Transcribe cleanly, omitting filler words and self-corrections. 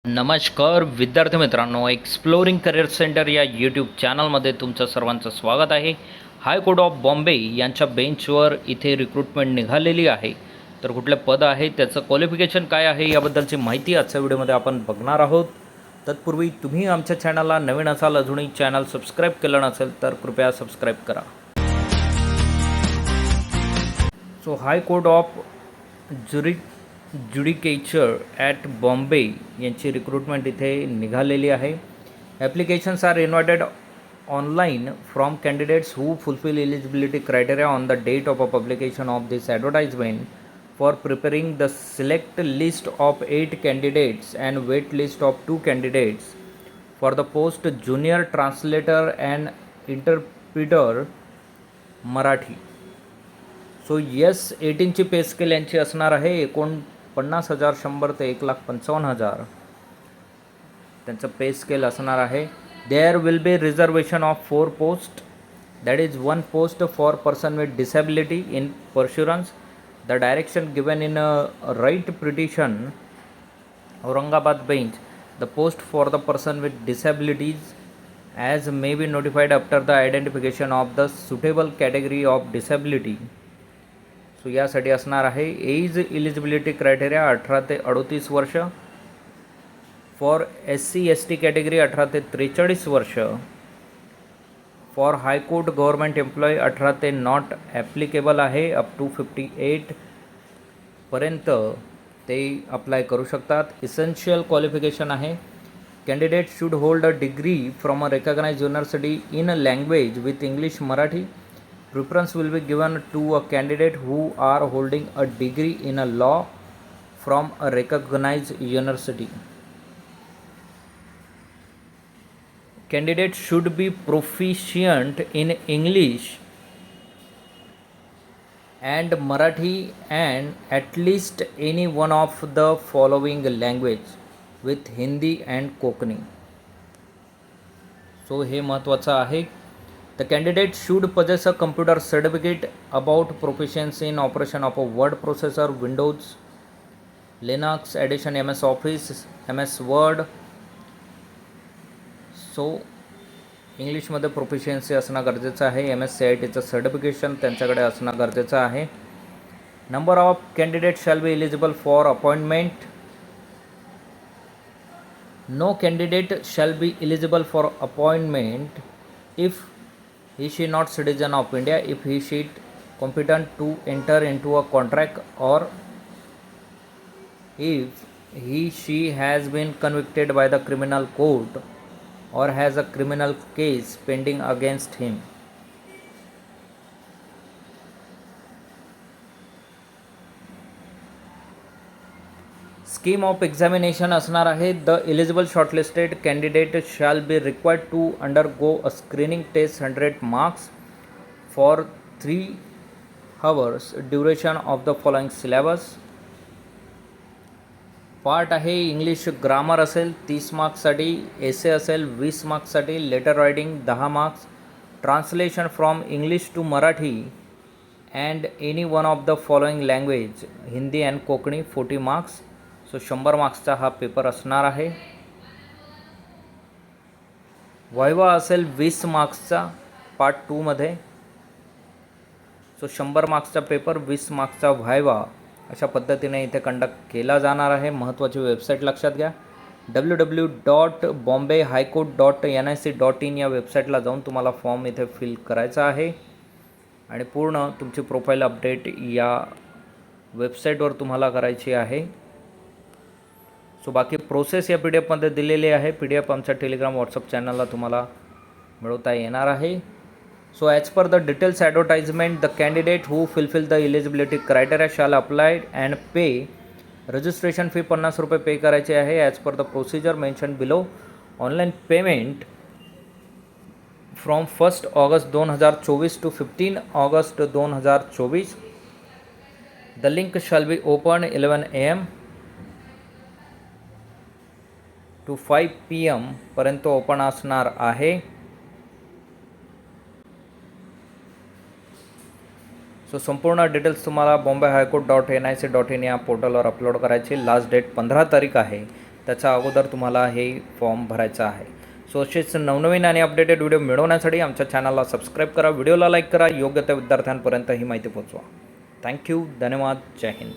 नमस्कार विद्यार्थी मित्रांनो, एक्सप्लोरिंग करिअर सेंटर या यूट्यूब चॅनलमध्ये तुमचं सर्वांचं स्वागत आहे. हायकोर्ट ऑफ बॉम्बे यांच्या बेंचवर इथे रिक्रुटमेंट निघालेली आहे. तर कुठले पद आहे, त्याचं क्वालिफिकेशन काय आहे, याबद्दलची माहिती आजच्या व्हिडिओमध्ये आपण बघणार आहोत. तत्पूर्वी तुम्ही आमच्या चॅनलला नवीन असाल, अजूनही चॅनल सबस्क्राईब केलं नसेल तर कृपया सबस्क्राईब करा. So high court of judicature at Bombay यांची रिक्रुटमेंट इथे निघालेली आहे. Applications are invited online from candidates who fulfil eligibility criteria on the date of a publication of this advertisement for preparing the select list of 8 candidates and wait list of 2 candidates for the post junior translator and interpreter Marathi. So S18ची pay scale यांची असणार आहे 49,100 ते 1,55,000 त्यांचं पे scale असणार आहे. There will be reservation of 4 post, that is 1 post for person with disability in pursuance. The direction given in writ petition Aurangabad bench. The post for the person with disabilities as may be notified after the identification of the suitable category of disability. So यासाठी असणार आहे age eligibility criteria 18 ते 38 वर्ष, for SC/ST category 18 ते 43 वर्ष, for high court government employee 18 ते not applicable आहे, up to 58 पर्यंत ते अप्लाय करू शकतात. इसेन्शियल क्वालिफिकेशन आहे candidate should hold a degree from a recognised university in a language with English Marathi. Preference will be given to a candidate who are holding a degree in a law from a recognized university. Candidate should be proficient in English and Marathi and at least any one of the following language with Hindi and Konkani. So हे महत्त्वाचं आहे. The candidate should possess a computer certificate about proficiency in operation of a word processor, Windows, Linux, Edition, MS Office, MS Word. So इंग्लिशमध्ये proficiency असणं गरजेचं आहे. MSCITचं certification त्यांच्याकडे असणं गरजेचं आहे. Number of candidate shall be eligible for appointment. No candidate shall be eligible for appointment if he she not citizen of India, if he she competent to enter into a contract, or if he she has been convicted by the criminal court or has a criminal case pending against him. Scheme of examination असणार आहे. The eligible shortlisted candidate shall be required to undergo a screening test 100 marks for 3 hours duration of the following syllabus. Part आहे English grammar असेल 30 मार्क्ससाठी, essay असेल 20 मार्क्ससाठी, letter writing 10 marks, translation from English to Marathi and any one of the following language Hindi and Konkani 40 marks. So 100 मार्क्सचा हा paper असणार आहे. Viva असेल 20 मार्क्सचा पार्ट 2मध्ये. सो 100 मार्क्सचा पेपर, 20 मार्क्सचा व्हायवा, अशा पद्धतीने इथे कंडक्ट केला जाणार आहे. महत्त्वाची वेबसाईट लक्षात घ्या, www.bombayhighcourt.nic.in या वेबसाईटला जाऊन तुम्हाला फॉर्म इथे फिल करायचा आहे आणि पूर्ण तुमची प्रोफाईल अपडेट या वेबसाईटवर तुम्हाला करायची आहे. सो बाकी प्रोसेस या PDF दिलेली आहे. PDF आमच्या टेलिग्राम व्हॉट्सअप चॅनलला तुम्हाला मिळवता येणार आहे. So as per the details advertisement, the candidate who fulfil the eligibility criteria shall apply and pay registration fee 50 रुपये पे करायचे आहे. As per the procedure mention below. Online payment from 1 August 2024 to 15 August 2024. The link shall be open 11 AM to 5 PM पर्यंत open असणार आहे. So संपूर्ण details तुम्हाला bombay highcourt.nic.in या पोर्टलवर अपलोड करायची. लास्ट डेट 15 तारीख आहे. त्याच्या अगोदर तुम्हाला हे फॉर्म भरायचं आहे. सो असेच नवनवीन आणि अपडेटेड व्हिडिओ मिळवण्यासाठी आमच्या चॅनलला सबस्क्राईब करा, व्हिडिओला लाईक करा, योग्य त्या विद्यार्थ्यांपर्यंत ही माहिती पोहोचवा. थँक्यू, धन्यवाद, जय हिंद.